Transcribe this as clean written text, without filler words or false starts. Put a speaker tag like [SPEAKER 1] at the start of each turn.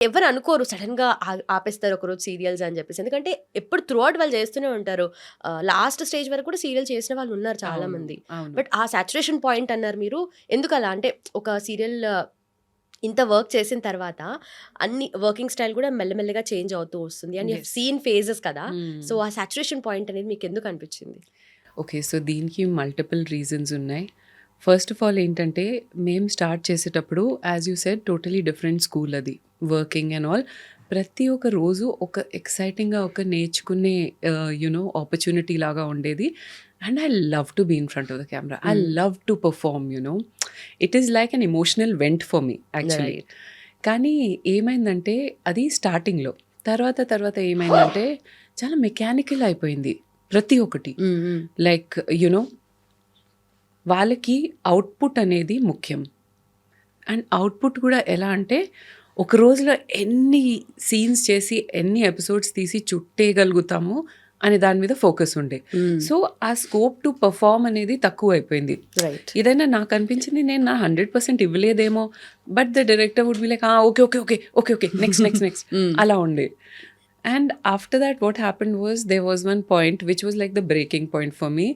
[SPEAKER 1] ఎవరు అనుకోరు సడన్‌గా ఆపేస్తారు ఒకరోజు సీరియల్స్ అని చెప్పేసి. ఎందుకంటే ఎప్పుడు త్రూ ఔట్ వాళ్ళు చేస్తూనే ఉంటారు. లాస్ట్ స్టేజ్ వరకు కూడా సీరియల్ చేసిన వాళ్ళు ఉన్నారు చాలా
[SPEAKER 2] అవును.
[SPEAKER 1] మంది.
[SPEAKER 2] అవును.
[SPEAKER 1] బట్ ఆ సాచురేషన్ పాయింట్ అన్నారు మీరు. ఎందుకలా? అంటే ఒక సీరియల్ ఇంత వర్క్ చేసిన తర్వాత అన్ని వర్కింగ్ స్టైల్ కూడా మెల్లమెల్లగా చేంజ్ అవుతూ వస్తుంది. And you have
[SPEAKER 2] yes.
[SPEAKER 1] Seen phases కదా!
[SPEAKER 2] హ్మ్.
[SPEAKER 1] సో, ఆ సాచురేషన్ పాయింట్ అనేది మీకెందుకు అనిపించింది?
[SPEAKER 2] ఓకే. సో, దీనికి మల్టిపుల్ రీజన్స్ ఉన్నాయి. ఫస్ట్ ఆఫ్ ఆల్ ఏంటంటే, మేము స్టార్ట్ చేసేటప్పుడు as you said totally different school అది. Working and all. ప్రతి ఒక్క రోజు ఒక ఎక్సైటింగ్‌గా ఒక నేర్చుకునే ఆపర్చునిటీ లాగా ఉండేది. And I love to be in front of the camera. I
[SPEAKER 1] hmm.
[SPEAKER 2] Love to perform it is like an emotional vent for me actually.
[SPEAKER 1] Right.
[SPEAKER 2] కానీ ఏమైందంటే అది స్టార్టింగ్‌లో. తర్వాత ఏమైందంటే చాలా మెకానికల్ అయిపోయింది ప్రతి ఒక్కటి.
[SPEAKER 1] హ్మ్. హ్మ్.
[SPEAKER 2] లైక్ వాళ్ళకి అవుట్‌పుట్ అనేది ముఖ్యం. అండ్ అవుట్‌పుట్ కూడా ఎలా అంటే, ఒక రోజులో ఎన్ని సీన్స్ చేసి, ఎన్ని ఎపిసోడ్స్ తీసి చుట్టేయగలుగుతాము అనే దాని మీద ఫోకస్ ఉండే.
[SPEAKER 1] హ్మ్.
[SPEAKER 2] సో, ఆ స్కోప్ టు పెర్ఫార్మ్ అనేది తక్కువైపోయింది.
[SPEAKER 1] రైట్.
[SPEAKER 2] ఏదైనా నాకనిపించింది నేను నా 100% ఇవ్వలేదేమో, but the director would be like okay. Next
[SPEAKER 1] hmm.
[SPEAKER 2] అలా ఉండే. And after that, what happened was there was one point which was like the breaking point for me.